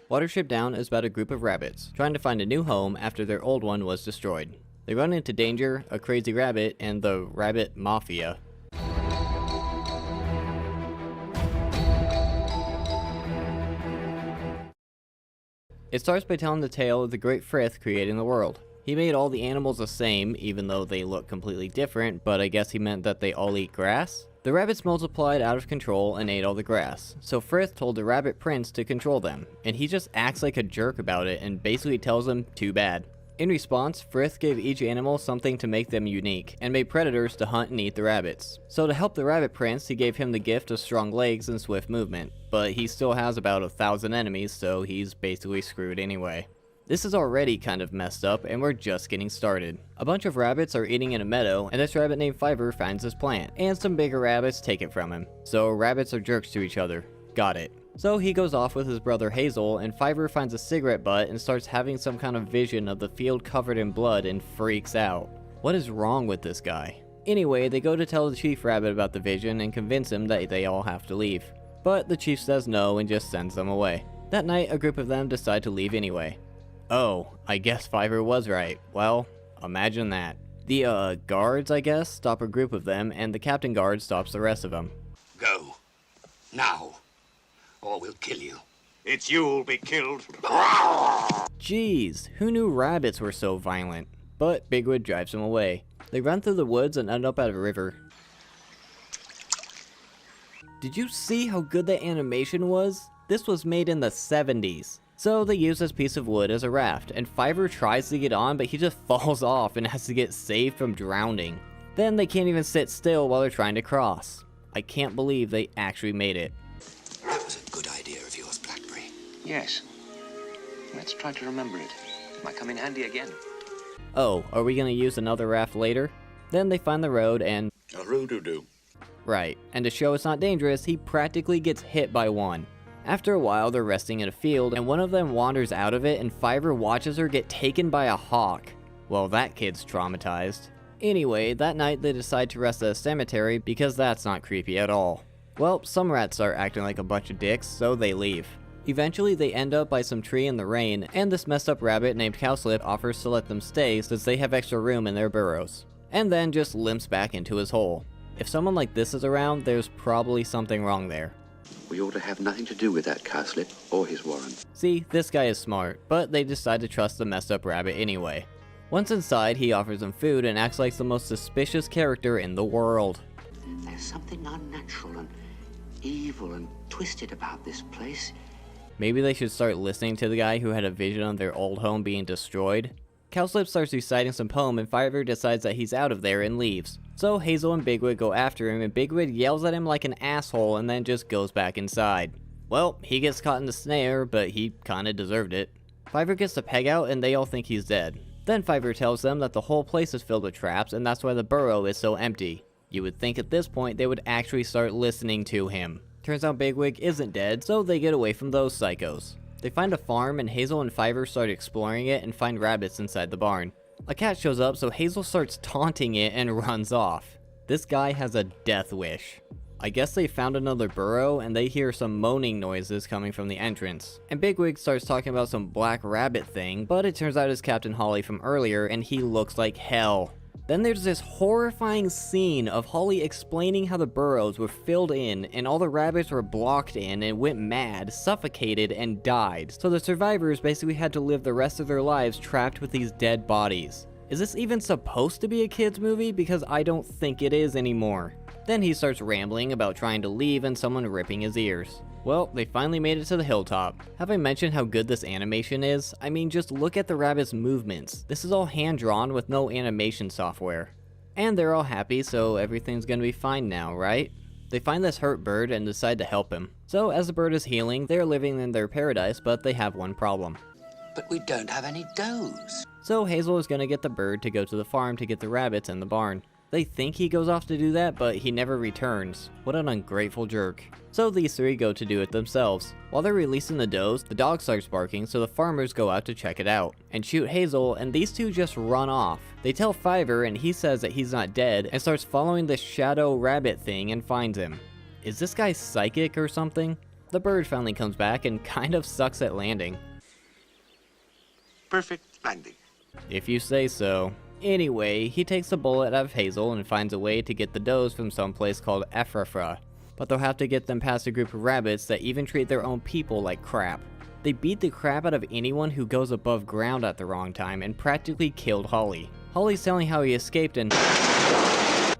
Watership Down is about a group of rabbits trying to find a new home after their old one was destroyed. They run into danger, a crazy rabbit, and the rabbit mafia. It starts by telling the tale of the great Frith creating the world. He made all the animals the same, even though they look completely different, but I guess he meant that they all eat grass? The rabbits multiplied out of control and ate all the grass, so Frith told the rabbit prince to control them, and he just acts like a jerk about it and basically tells them too bad. In response, Frith gave each animal something to make them unique, and made predators to hunt and eat the rabbits. So to help the rabbit prince, he gave him the gift of strong legs and swift movement, but he still has about 1,000 enemies, so he's basically screwed anyway. This is already kind of messed up, and we're just getting started. A bunch of rabbits are eating in a meadow, and this rabbit named Fiver finds this plant, and some bigger rabbits take it from him. So rabbits are jerks to each other. Got it. So he goes off with his brother Hazel, and Fiver finds a cigarette butt and starts having some kind of vision of the field covered in blood and freaks out. What is wrong with this guy? Anyway, they go to tell the chief rabbit about the vision and convince him that they all have to leave. But the chief says no and just sends them away. That night, a group of them decide to leave anyway. Oh, I guess Fiver was right. Well, imagine that. The, guards, I guess, stop a group of them, and the captain guard stops the rest of them. Go. Now. Or we'll kill you. It's you'll be killed. Jeez, who knew rabbits were so violent? But Bigwood drives them away. They run through the woods and end up at a river. Did you see how good that animation was? This was made in the 70s. So they use this piece of wood as a raft, and Fiver tries to get on, but he just falls off and has to get saved from drowning. Then they can't even sit still while they're trying to cross. I can't believe they actually made it. That was a good idea of yours, Blackberry. Yes. Let's try to remember it. Might come in handy again. Oh, are we gonna use another raft later? Then they find the road and... A roo-doo-doo. Right, and to show it's not dangerous, he practically gets hit by one. After a while, they're resting in a field, and one of them wanders out of it, and Fiver watches her get taken by a hawk. Well, that kid's traumatized. Anyway, that night they decide to rest at a cemetery, because that's not creepy at all. Well, some rats start acting like a bunch of dicks, so they leave. Eventually, they end up by some tree in the rain, and this messed up rabbit named Cowslip offers to let them stay since they have extra room in their burrows. And then just limps back into his hole. If someone like this is around, there's probably something wrong there. We ought to have nothing to do with that cowslip or his warren. See, this guy is smart, but they decide to trust the messed up rabbit anyway. Once inside, he offers them food and acts like the most suspicious character in the world. There's something unnatural and evil and twisted about this place. Maybe they should start listening to the guy who had a vision of their old home being destroyed. Cowslip starts reciting some poem and Fiver decides that he's out of there and leaves. So Hazel and Bigwood go after him and Bigwood yells at him like an asshole and then just goes back inside. Well, he gets caught in the snare, but he kinda deserved it. Fiver gets the peg out and they all think he's dead. Then Fiver tells them that the whole place is filled with traps and that's why the burrow is so empty. You would think at this point they would actually start listening to him. Turns out Bigwig isn't dead, so they get away from those psychos. They find a farm and Hazel and Fiver start exploring it and find rabbits inside the barn. A cat shows up, so Hazel starts taunting it and runs off. This guy has a death wish. I guess they found another burrow and they hear some moaning noises coming from the entrance. And Bigwig starts talking about some black rabbit thing, but it turns out it's Captain Holly from earlier and he looks like hell. Then there's this horrifying scene of Holly explaining how the burrows were filled in and all the rabbits were blocked in and went mad, suffocated, and died. So the survivors basically had to live the rest of their lives trapped with these dead bodies. Is this even supposed to be a kid's movie? Because I don't think it is anymore. Then he starts rambling about trying to leave and someone ripping his ears. Well, they finally made it to the hilltop. Have I mentioned how good this animation is? I mean, just look at the rabbit's movements. This is all hand-drawn with no animation software. And they're all happy, so everything's gonna be fine now, right? They find this hurt bird and decide to help him. So as the bird is healing, they're living in their paradise, but they have one problem. But we don't have any does. So Hazel is gonna get the bird to go to the farm to get the rabbits in the barn. They think he goes off to do that, but he never returns. What an ungrateful jerk. So these three go to do it themselves. While they're releasing the does, the dog starts barking, so the farmers go out to check it out and shoot Hazel, and these two just run off. They tell Fiver and he says that he's not dead and starts following this shadow rabbit thing and finds him. Is this guy psychic or something? The bird finally comes back and kind of sucks at landing. Perfect landing. If you say so. Anyway, he takes a bullet out of Hazel and finds a way to get the does from some place called Efrafa, but they'll have to get them past a group of rabbits that even treat their own people like crap. They beat the crap out of anyone who goes above ground at the wrong time and practically killed Holly. Holly's telling how he escaped and...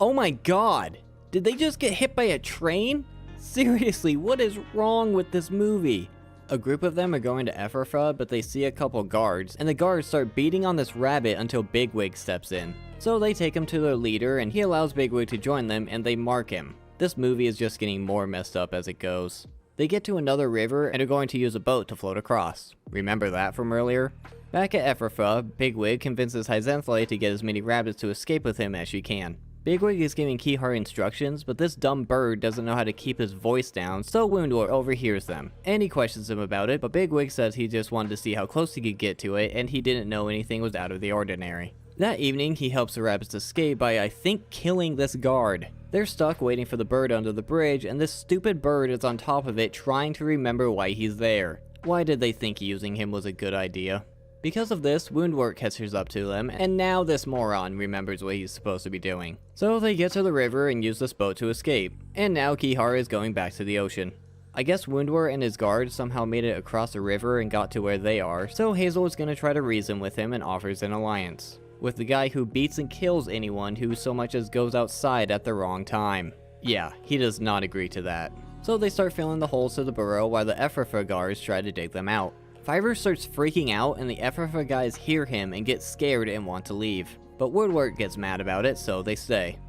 Oh my god! Did they just get hit by a train? Seriously, what is wrong with this movie? A group of them are going to Efrafa, but they see a couple guards, and the guards start beating on this rabbit until Bigwig steps in. So they take him to their leader, and he allows Bigwig to join them, and they mark him. This movie is just getting more messed up as it goes. They get to another river, and are going to use a boat to float across. Remember that from earlier? Back at Efrafa, Bigwig convinces Hyzenthle to get as many rabbits to escape with him as she can. Bigwig is giving Keyheart instructions, but this dumb bird doesn't know how to keep his voice down, so Woundwort overhears them. And he questions him about it, but Bigwig says he just wanted to see how close he could get to it, and he didn't know anything was out of the ordinary. That evening, he helps the rabbits escape by, I think, killing this guard. They're stuck waiting for the bird under the bridge, and this stupid bird is on top of it trying to remember why he's there. Why did they think using him was a good idea? Because of this, Woundwort catches up to them, and now this moron remembers what he's supposed to be doing. So they get to the river and use this boat to escape, and now Keyheart is going back to the ocean. I guess Woundwort and his guards somehow made it across the river and got to where they are, so Hazel is going to try to reason with him and offers an alliance. With the guy who beats and kills anyone who so much as goes outside at the wrong time. Yeah, he does not agree to that. So they start filling the holes to the burrow while the Efrafa guards try to dig them out. Fiverr starts freaking out and the Efrafa guys hear him and get scared and want to leave. But Woodwort gets mad about it, so they stay.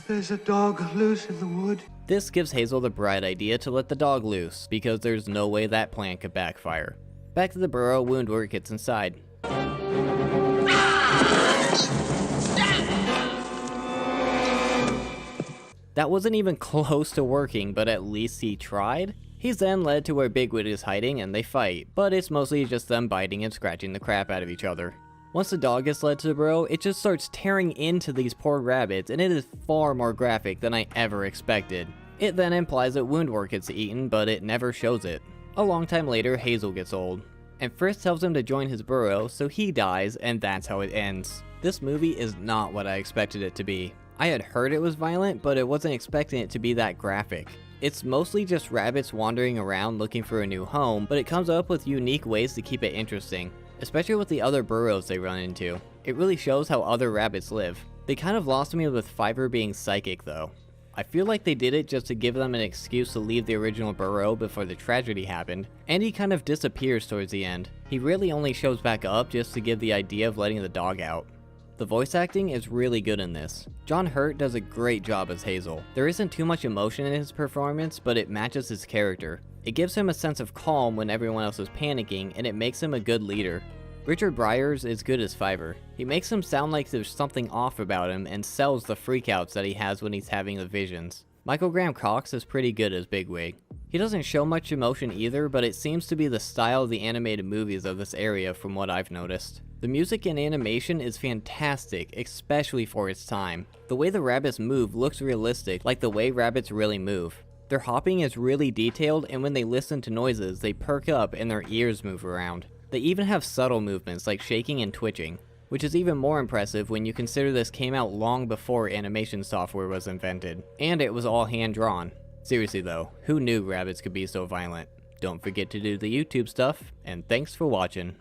There's a dog loose in the wood. This gives Hazel the bright idea to let the dog loose, because there's no way that plan could backfire. Back to the burrow, Woundwort gets inside. That wasn't even close to working, but at least he tried? He's then led to where Bigwig is hiding and they fight, but it's mostly just them biting and scratching the crap out of each other. Once the dog gets led to the burrow, it just starts tearing into these poor rabbits, and it is far more graphic than I ever expected. It then implies that Woundwort gets eaten, but it never shows it. A long time later, Hazel gets old, and Frisk tells him to join his burrow, so he dies, and that's how it ends. This movie is not what I expected it to be. I had heard it was violent, but I wasn't expecting it to be that graphic. It's mostly just rabbits wandering around looking for a new home, but it comes up with unique ways to keep it interesting, especially with the other burrows they run into. It really shows how other rabbits live. They kind of lost me with Fiverr being psychic though. I feel like they did it just to give them an excuse to leave the original burrow before the tragedy happened, and he kind of disappears towards the end. He really only shows back up just to give the idea of letting the dog out. The voice acting is really good in this. John Hurt does a great job as Hazel. There isn't too much emotion in his performance, but it matches his character. It gives him a sense of calm when everyone else is panicking, and it makes him a good leader. Richard Briers is good as Fiverr. He makes him sound like there's something off about him and sells the freakouts that he has when he's having the visions. Michael Graham Cox is pretty good as Bigwig. He doesn't show much emotion either, but it seems to be the style of the animated movies of this area from what I've noticed. The music and animation is fantastic, especially for its time. The way the rabbits move looks realistic, like the way rabbits really move. Their hopping is really detailed, and when they listen to noises, they perk up and their ears move around. They even have subtle movements like shaking and twitching, which is even more impressive when you consider this came out long before animation software was invented, and it was all hand-drawn. Seriously though, who knew rabbits could be so violent? Don't forget to do the YouTube stuff, and thanks for watching.